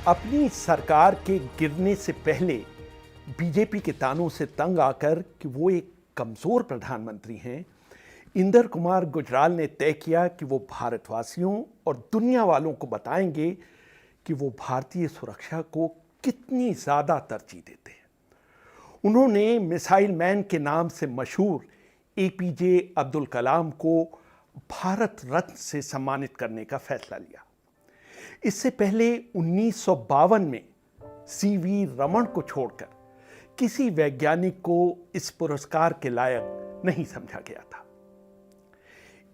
अपनी सरकार के गिरने से पहले बीजेपी के तानों से तंग आकर कि वो एक कमजोर प्रधानमंत्री हैं, इंदर कुमार गुजराल ने तय किया कि वो भारतवासियों और दुनिया वालों को बताएंगे कि वो भारतीय सुरक्षा को कितनी ज्यादा तरजीह देते हैं। उन्होंने मिसाइल मैन के नाम से मशहूर एपीजे अब्दुल कलाम को भारत रत्न से सम्मानित करने का फैसला लिया। इससे पहले 1952 में सीवी रमन को छोड़कर किसी वैज्ञानिक को इस पुरस्कार के लायक नहीं समझा गया था।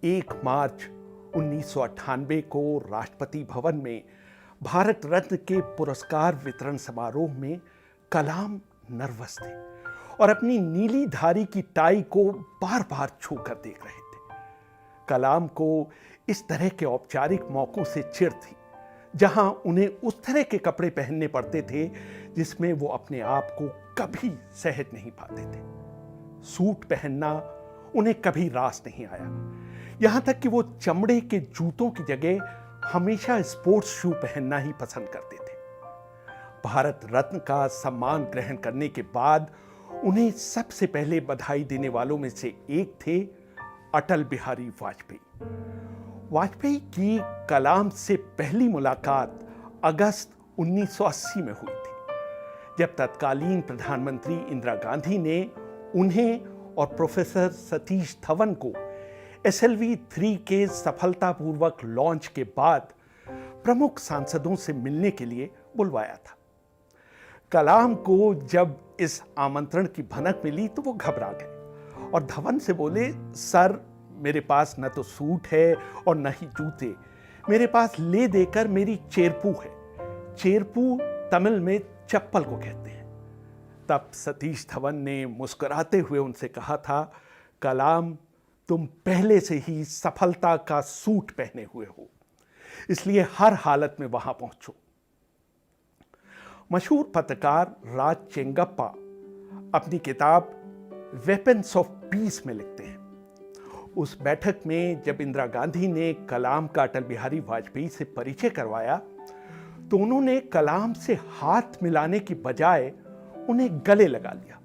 1 मार्च 1998 को राष्ट्रपति भवन में भारत रत्न के पुरस्कार वितरण समारोह में कलाम नर्वस थे और अपनी नीली धारी की टाई को बार बार छूकर देख रहे थे। कलाम को इस तरह के औपचारिक मौकों से चिढ़ थी जहां उन्हें उस तरह के कपड़े पहनने पड़ते थे जिसमें वो अपने आप को कभी सहज नहीं पाते थे। सूट पहनना उन्हें कभी रास नहीं आया, यहां तक कि वो चमड़े के जूतों की जगह हमेशा स्पोर्ट्स शू पहनना ही पसंद करते थे। भारत रत्न का सम्मान ग्रहण करने के बाद उन्हें सबसे पहले बधाई देने वालों में से एक थे अटल बिहारी वाजपेयी। वाजपेयी की कलाम से पहली मुलाकात अगस्त 1980 में हुई थी, जब तत्कालीन प्रधानमंत्री इंदिरा गांधी ने उन्हें और प्रोफेसर सतीश धवन को SLV-3 के सफलतापूर्वक लॉन्च के बाद प्रमुख सांसदों से मिलने के लिए बुलवाया था। कलाम को जब इस आमंत्रण की भनक मिली तो वो घबरा गए और धवन से बोले, सर मेरे पास न तो सूट है और न ही जूते, मेरे पास ले देकर मेरी चेरपू है। चेरपू तमिल में चप्पल को कहते हैं। तब सतीश धवन ने मुस्कुराते हुए उनसे कहा था, कलाम तुम पहले से ही सफलता का सूट पहने हुए हो, इसलिए हर हालत में वहां पहुंचो। मशहूर पत्रकार राज चेंगप्पा अपनी किताब वेपन्स ऑफ पीस में लिखते हैं, उस बैठक में जब इंदिरा गांधी ने कलाम का अटल बिहारी वाजपेयी से परिचय करवाया तो उन्होंने कलाम से हाथ मिलाने की बजाय उन्हें गले लगा लिया।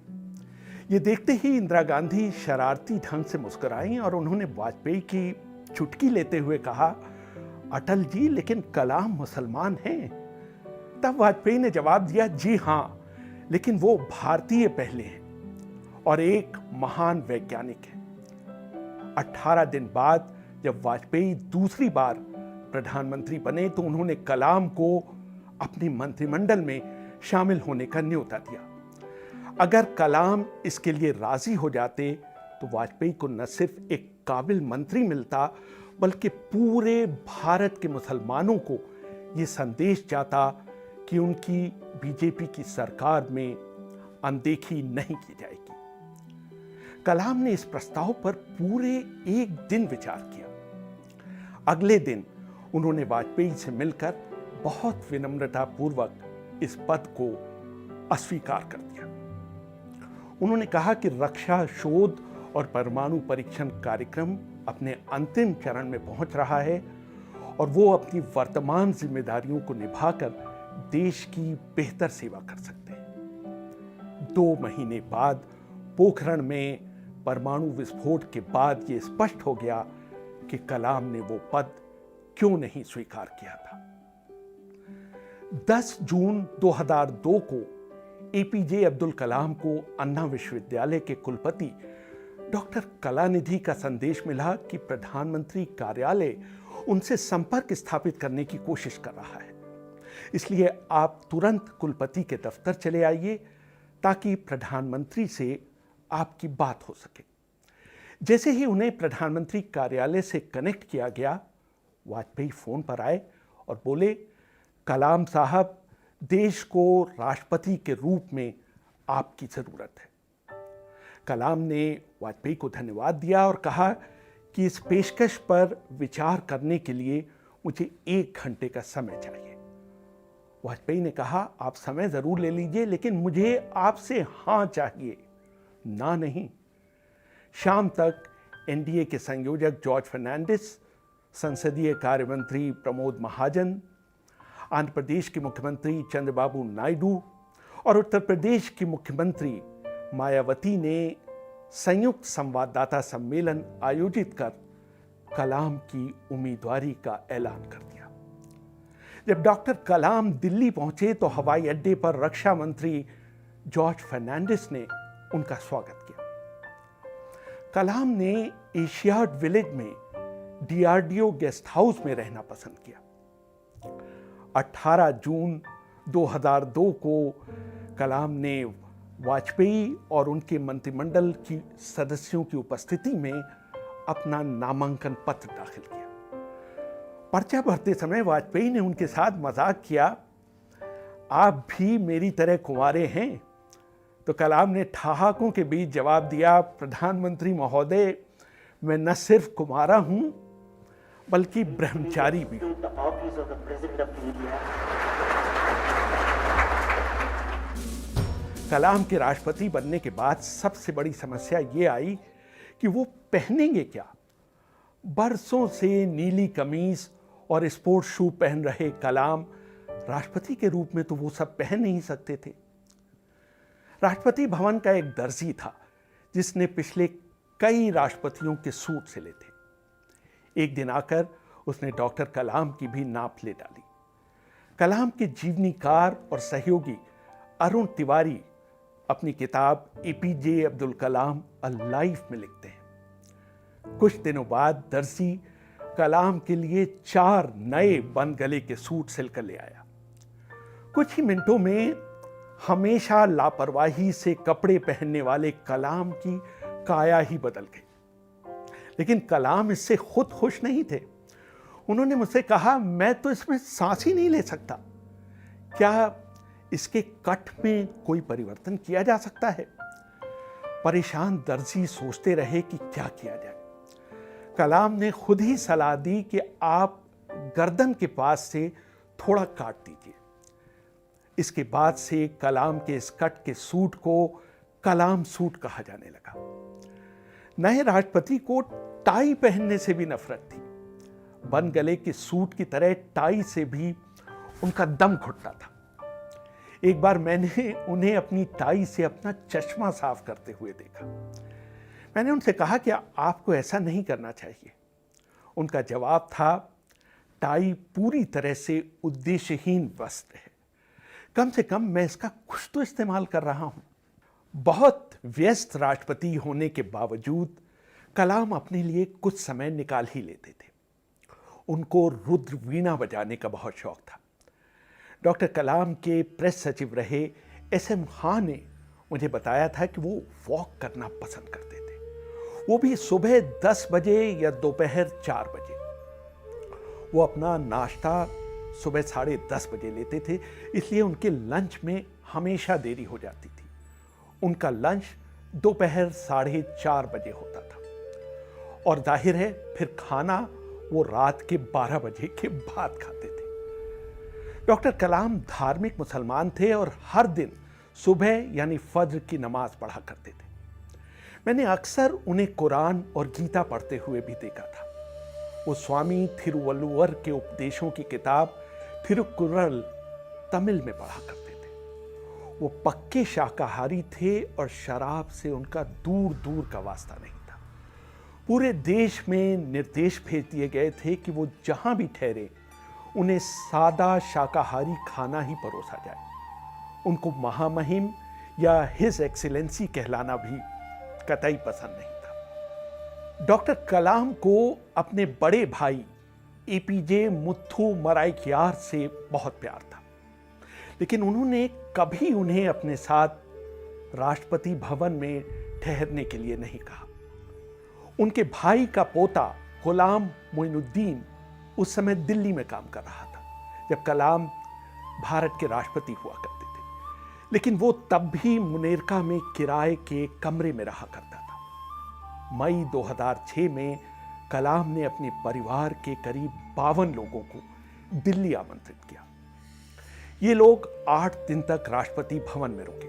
ये देखते ही इंदिरा गांधी शरारती ढंग से मुस्कुराईं और उन्होंने वाजपेयी की चुटकी लेते हुए कहा, अटल जी लेकिन कलाम मुसलमान हैं। तब वाजपेयी ने जवाब दिया, जी हां, लेकिन वो भारतीय पहले हैं और एक महान वैज्ञानिक है। 18 दिन बाद जब वाजपेयी दूसरी बार प्रधानमंत्री बने तो उन्होंने कलाम को अपने मंत्रिमंडल में शामिल होने का न्योता दिया। अगर कलाम इसके लिए राजी हो जाते तो वाजपेयी को न सिर्फ एक काबिल मंत्री मिलता बल्कि पूरे भारत के मुसलमानों को यह संदेश जाता कि उनकी बीजेपी की सरकार में अनदेखी नहीं की जाएगी। कलाम ने इस प्रस्ताव पर पूरे एक दिन विचार किया। अगले दिन उन्होंने वाजपेयी से मिलकर बहुत विनम्रतापूर्वक इस पद को अस्वीकार कर दिया। उन्होंने कहा कि रक्षा शोध और परमाणु परीक्षण कार्यक्रम अपने अंतिम चरण में पहुंच रहा है और वो अपनी वर्तमान जिम्मेदारियों को निभाकर देश की बेहतर सेवा कर सकते हैं। 2 महीने बाद पोखरण में परमाणु विस्फोट के बाद यह स्पष्ट हो गया कि कलाम ने वो पद क्यों नहीं स्वीकार किया था। 10 जून 2002 को एपीजे अब्दुल कलाम को अन्ना विश्वविद्यालय के कुलपति डॉक्टर कलानिधि का संदेश मिला कि प्रधानमंत्री कार्यालय उनसे संपर्क स्थापित करने की कोशिश कर रहा है, इसलिए आप तुरंत कुलपति के दफ्तर चले आइए ताकि प्रधानमंत्री से आपकी बात हो सके। जैसे ही उन्हें प्रधानमंत्री कार्यालय से कनेक्ट किया गया, वाजपेयी फोन पर आए और बोले, कलाम साहब देश को राष्ट्रपति के रूप में आपकी जरूरत है। कलाम ने वाजपेयी को धन्यवाद दिया और कहा कि इस पेशकश पर विचार करने के लिए मुझे 1 घंटे का समय चाहिए। वाजपेयी ने कहा, आप समय जरूर ले लीजिए, लेकिन मुझे आपसे हां चाहिए, ना नहीं। शाम तक एनडीए के संयोजक जॉर्ज फर्नांडिस, संसदीय कार्य मंत्री प्रमोद महाजन, आंध्र प्रदेश के मुख्यमंत्री चंद्रबाबू नायडू और उत्तर प्रदेश की मुख्यमंत्री मायावती ने संयुक्त संवाददाता सम्मेलन आयोजित कर कलाम की उम्मीदवारी का ऐलान कर दिया। जब डॉक्टर कलाम दिल्ली पहुंचे तो हवाई अड्डे पर रक्षा मंत्री जॉर्ज फर्नांडिस ने उनका स्वागत किया। कलाम ने एशियाड विलेज में डीआरडीओ गेस्ट हाउस में रहना पसंद किया। 18 जून 2002 को कलाम ने वाजपेयी और उनके मंत्रिमंडल की सदस्यों की उपस्थिति में अपना नामांकन पत्र दाखिल किया। पर्चा भरते समय वाजपेयी ने उनके साथ मजाक किया, आप भी मेरी तरह कुंवारे हैं? तो कलाम ने ठहाकों के बीच जवाब दिया, प्रधानमंत्री महोदय, मैं न सिर्फ कुंवारा हूं बल्कि ब्रह्मचारी भी हूं। कलाम के राष्ट्रपति बनने के बाद सबसे बड़ी समस्या यह आई कि वो पहनेंगे क्या। बरसों से नीली कमीज और स्पोर्ट्स शू पहन रहे कलाम राष्ट्रपति के रूप में तो वो सब पहन नहीं सकते थे। राष्ट्रपति भवन का एक दर्जी था जिसने पिछले कई राष्ट्रपतियों के सूट सिले थे। एक दिन आकर उसने डॉक्टर कलाम की भी नाप ले डाली। कलाम के जीवनीकार और सहयोगी अरुण तिवारी अपनी किताब APJ Abdul Kalam a life में लिखते हैं। कुछ दिनों बाद दर्जी कलाम के लिए 4 नए बन गले के सूट सिलकर ले आया। कुछ ही मिनटों में हमेशा लापरवाही से कपड़े पहनने वाले कलाम की काया ही बदल गई। लेकिन कलाम इससे खुद खुश नहीं थे। उन्होंने मुझसे कहा, मैं तो इसमें सांस ही नहीं ले सकता। क्या इसके कट में कोई परिवर्तन किया जा सकता है? परेशान दर्जी सोचते रहे कि क्या किया जाए। कलाम ने खुद ही सलाह दी कि आप गर्दन के पास से थोड़ा काट दीजिए। इसके बाद से कलाम के इस कट के सूट को कलाम सूट कहा जाने लगा। नए राष्ट्रपति को टाई पहनने से भी नफरत थी। बन गले के सूट की तरह टाई से भी उनका दम घुटता था। एक बार मैंने उन्हें अपनी टाई से अपना चश्मा साफ करते हुए देखा। मैंने उनसे कहा कि आपको ऐसा नहीं करना चाहिए। उनका जवाब था, टाई पूरी तरह से उद्देश्यहीन वस्त्र है, कम से कम मैं इसका कुछ तो इस्तेमाल कर रहा हूं। बहुत व्यस्त राष्ट्रपति होने के बावजूद कलाम अपने लिए कुछ समय निकाल ही लेते थे। उनको रुद्र वीणा बजाने का बहुत शौक था। डॉक्टर कलाम के प्रेस सचिव रहे एसएम खान ने मुझे बताया था कि वो वॉक करना पसंद करते थे, वो भी सुबह 10 बजे या दोपहर 4 बजे। वो अपना नाश्ता सुबह 10:30 बजे लेते थे, इसलिए उनके लंच में हमेशा देरी हो जाती थी। उनका लंच दोपहर 4:30 बजे होता था और जाहिर है फिर खाना वो रात के 12 बजे के बाद खाते थे। डॉक्टर कलाम धार्मिक मुसलमान थे और हर दिन सुबह यानी फज्र की नमाज पढ़ा करते थे। मैंने अक्सर उन्हें कुरान और गीता पढ़ते हुए भी देखा था। वो स्वामी थिरुवल्लुवर के उपदेशों की किताब थिरुकुरल तमिल में पढ़ा करते थे। वो पक्के शाकाहारी थे और शराब से उनका दूर दूर का वास्ता नहीं था। पूरे देश में निर्देश भेज दिए गए थे कि वो जहां भी ठहरे उन्हें सादा शाकाहारी खाना ही परोसा जाए। उनको महामहिम या हिज एक्सीलेंसी कहलाना भी कतई पसंद नहीं था। डॉक्टर कलाम को अपने बड़े भाई एपीजे मुथु मराइकियार से बहुत प्यार था, लेकिन उन्होंने कभी उन्हें अपने साथ राष्ट्रपति भवन में ठहरने के लिए नहीं कहा। उनके भाई का पोता गुलाम मोइनुद्दीन उस समय दिल्ली में काम कर रहा था जब कलाम भारत के राष्ट्रपति हुआ करते थे, लेकिन वो तब भी मुनेरका में किराए के कमरे में रहा करता था। मई 2006 में कलाम ने अपने परिवार के करीब 52 लोगों को दिल्ली आमंत्रित किया। ये लोग 8 दिन तक राष्ट्रपति भवन में रुके।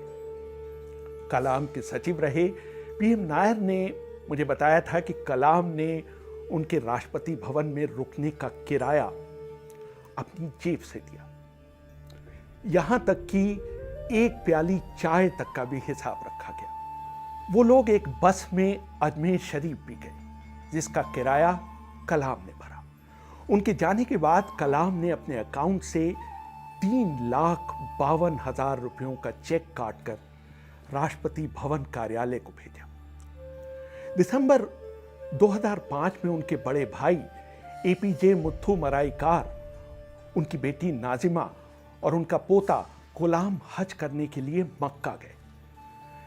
कलाम के सचिव रहे पीएम नायर ने मुझे बताया था कि कलाम ने उनके राष्ट्रपति भवन में रुकने का किराया अपनी जेब से दिया। यहां तक कि एक प्याली चाय तक का भी हिसाब रखा गया। वो लोग एक बस में अजमेर शरीफ भी गए, जिसका किराया कलाम ने भरा। उनके जाने के बाद कलाम ने अपने अकाउंट से 3,52,000 रुपयों का चेक काटकर राष्ट्रपति भवन कार्यालय को भेजा। दिसंबर 2005 में उनके बड़े भाई एपीजे मुथुमराईकार, उनकी बेटी नाजिमा और उनका पोता गुलाम हज करने के लिए मक्का गए।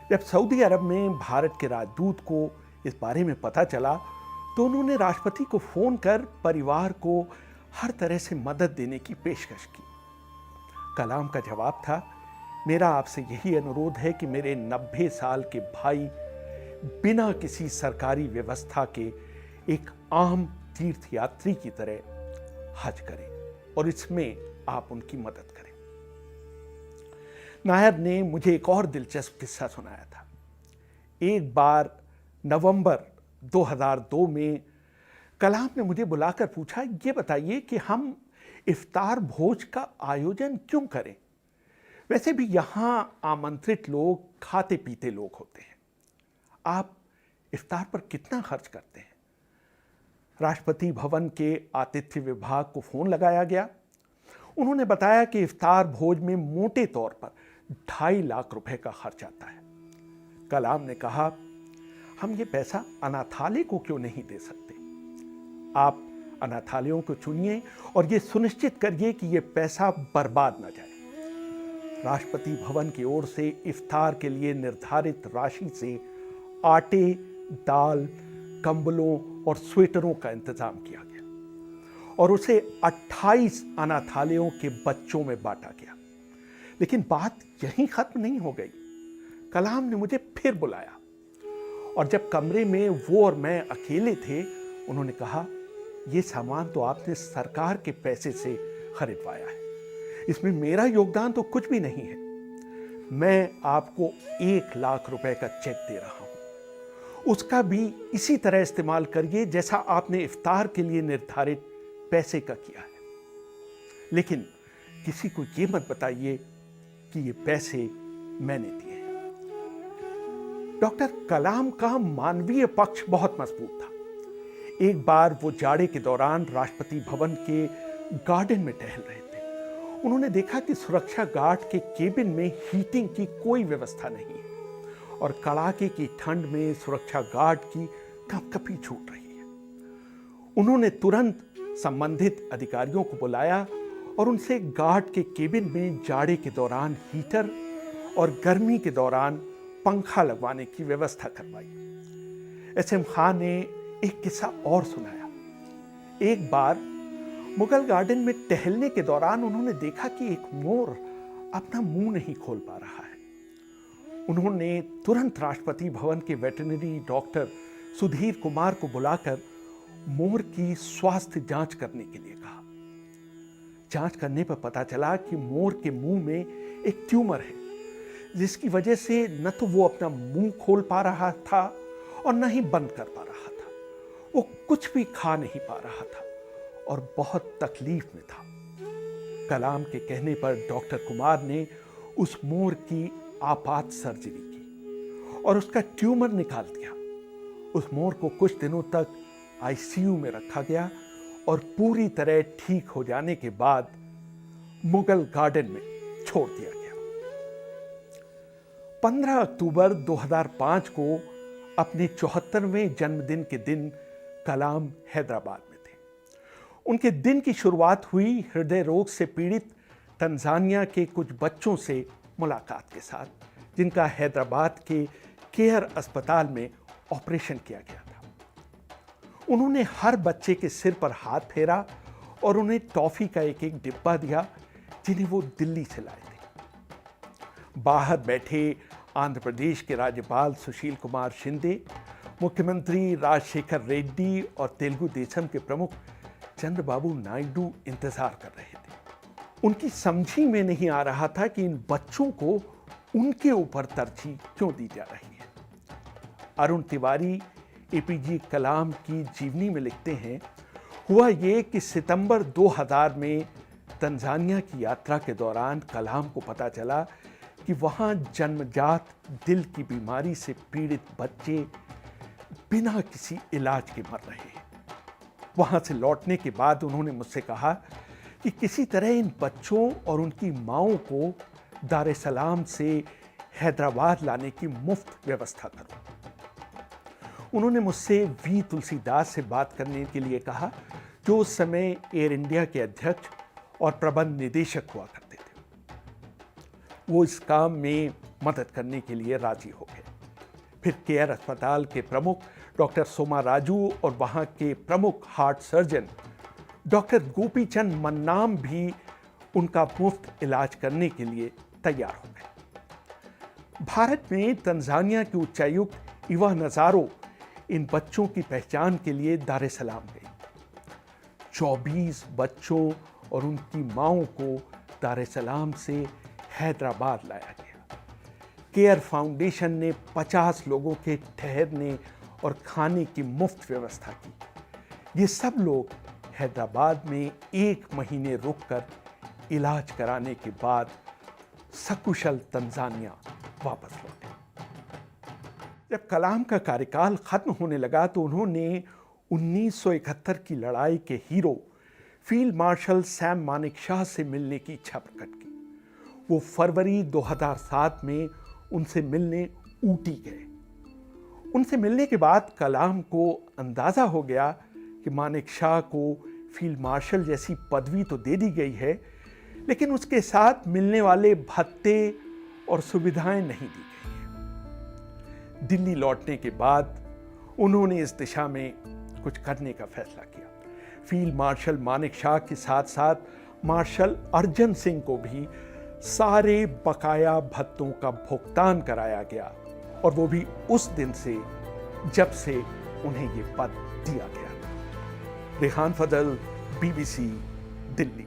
जब सऊदी अरब में भारत के राजदूत को इस बारे में पता चला तो उन्होंने राष्ट्रपति को फोन कर परिवार को हर तरह से मदद देने की पेशकश की। कलाम का जवाब था, मेरा आपसे यही अनुरोध है कि मेरे 90 साल के भाई बिना किसी सरकारी व्यवस्था के एक आम तीर्थयात्री की तरह हज करें और इसमें आप उनकी मदद करें। नायब ने मुझे एक और दिलचस्प किस्सा सुनाया था। एक बार नवंबर 2002 में कलाम ने मुझे बुलाकर पूछा, ये बताइए कि हम इफ्तार भोज का आयोजन क्यों करें? वैसे भी यहां आमंत्रित लोग खाते पीते लोग होते हैं, आप इफ्तार पर कितना खर्च करते हैं? राष्ट्रपति भवन के आतिथ्य विभाग को फोन लगाया गया। उन्होंने बताया कि इफ्तार भोज में मोटे तौर पर 2.5 लाख रुपए का खर्च आता है। कलाम ने कहा, हम ये पैसा अनाथालय को क्यों नहीं दे सकते? आप अनाथालयों को चुनिए और ये सुनिश्चित करिए कि ये पैसा बर्बाद न जाए। राष्ट्रपति भवन की ओर से इफ्तार के लिए निर्धारित राशि से आटे, दाल, कंबलों और स्वेटरों का इंतजाम किया गया और उसे 28 अनाथालयों के बच्चों में बांटा गया। लेकिन बात यहीं खत्म नहीं हो गई। कलाम ने मुझे फिर बुलाया और जब कमरे में वो और मैं अकेले थे, उन्होंने कहा, ये सामान तो आपने सरकार के पैसे से खरीदवाया है, इसमें मेरा योगदान तो कुछ भी नहीं है। मैं आपको 1 लाख रुपए का चेक दे रहा हूं, उसका भी इसी तरह इस्तेमाल करिए जैसा आपने इफ्तार के लिए निर्धारित पैसे का किया है। लेकिन किसी को ये मत बताइए कि ये पैसे मैंने दिए हैं। डॉक्टर कलाम का मानवीय पक्ष बहुत मजबूत था। एक बार वो जाड़े के दौरान राष्ट्रपति भवन के गार्डन में टहल रहे थे। उन्होंने देखा कि सुरक्षा गार्ड के केबिन में हीटिंग की कोई व्यवस्था नहीं है और कड़ाके की ठंड में सुरक्षा गार्ड की कपकपी छूट रही है। उन्होंने तुरंत संबंधित अधिकारियों को बुलाया और उनसे गार्ड के केबिन में जाड़े के दौरान हीटर और गर्मी के दौरान पंखा लगवाने की व्यवस्था करवाई। एसएम खान ने एक किस्सा और सुनाया। एक बार मुगल गार्डन में टहलने के दौरान उन्होंने देखा कि एक मोर अपना मुंह नहीं खोल पा रहा है। उन्होंने तुरंत राष्ट्रपति भवन के वेटरनरी डॉक्टर सुधीर कुमार को बुलाकर मोर की स्वास्थ्य जांच करने के लिए कहा। जांच करने पर पता चला कि मोर के मुंह में एक ट्यूमर है, जिसकी वजह से न तो वो अपना मुंह खोल पा रहा था और न ही बंद कर पा रहा था। वो कुछ भी खा नहीं पा रहा था और बहुत तकलीफ में था। कलाम के कहने पर डॉक्टर कुमार ने उस मोर की आपात सर्जरी की और उसका ट्यूमर निकाल दिया। उस मोर को कुछ दिनों तक आईसीयू में रखा गया और पूरी तरह ठीक हो जाने के बाद मुगल गार्डन में छोड़ दिया गया। 15 अक्टूबर 2005 को अपने 74वें जन्मदिन के दिन कलाम हैदराबाद में थे। उनके दिन की शुरुआत हुई हृदय रोग से पीड़ित तंजानिया के कुछ बच्चों से मुलाकात के साथ, जिनका हैदराबाद के केयर अस्पताल में ऑपरेशन किया गया था। उन्होंने हर बच्चे के सिर पर हाथ फेरा और उन्हें टॉफी का एक एक डिब्बा दिया, जिन्हें वो दिल्ली से लाए थे। बाहर बैठे आंध्र प्रदेश के राज्यपाल सुशील कुमार शिंदे, मुख्यमंत्री राजशेखर रेड्डी और तेलुगु देशम के प्रमुख चंद्रबाबू नायडू इंतजार कर रहे थे। उनकी समझी में नहीं आ रहा था कि इन बच्चों को उनके ऊपर तरजीह क्यों दी जा रही है। अरुण तिवारी एपीजे कलाम की जीवनी में लिखते हैं, हुआ ये कि सितंबर 2000 में तंजानिया की यात्रा के दौरान कलाम को पता चला कि वहाँ जन्मजात दिल की बीमारी से पीड़ित बच्चे बिना किसी इलाज के मर रहे हैं। वहाँ से लौटने के बाद उन्होंने मुझसे कहा कि किसी तरह इन बच्चों और उनकी माँओं को दार ए सलाम से हैदराबाद लाने की मुफ्त व्यवस्था करो। उन्होंने मुझसे वी तुलसीदास से बात करने के लिए कहा, जो उस समय एयर इंडिया के अध्यक्ष और प्रबंध निदेशक हुआ करते थे। वो इस काम में मदद करने के लिए राजी हो गए। फिर केयर अस्पताल के प्रमुख डॉक्टर सोमा राजू और वहाँ के प्रमुख heart surgeon doctor Gopichand Mannam भी उनका मुफ्त इलाज करने के लिए तैयार हो गए। भारत में तंजानिया के उच्चायुक्त इवा नजारो इन बच्चों की पहचान के लिए दार ए सलाम गई। 24 बच्चों और उनकी माँओं को दार ए सलाम से हैदराबाद लाया गया। केयर फाउंडेशन ने 50 लोगों के ठहरने और खाने की मुफ्त व्यवस्था की। ये सब लोग हैदराबाद में 1 महीने रुककर इलाज कराने के बाद सकुशल तंजानिया वापस लौटे। जब कलाम का कार्यकाल खत्म होने लगा तो उन्होंने 1971 की लड़ाई के hero field marshal Sam Manekshaw से मिलने की इच्छा प्रकट की। वो फरवरी 2007 में उनसे मिलने ऊटी गए। उनसे मिलने के बाद कलाम को अंदाजा हो गया कि मानेकशॉ को फील्ड मार्शल जैसी पदवी तो दे दी गई है, लेकिन उसके साथ मिलने वाले भत्ते और सुविधाएं नहीं दी गई हैं। दिल्ली लौटने के बाद उन्होंने इस दिशा में कुछ करने का फैसला किया। फील्ड मार्शल मानेकशॉ के साथ साथ मार्शल अर्जन सिंह को भी सारे बकाया भत्तों का भुगतान कराया गया, और वो भी उस दिन से जब से उन्हें ये पद दिया गया। रेहान फजल, BBC, दिल्ली।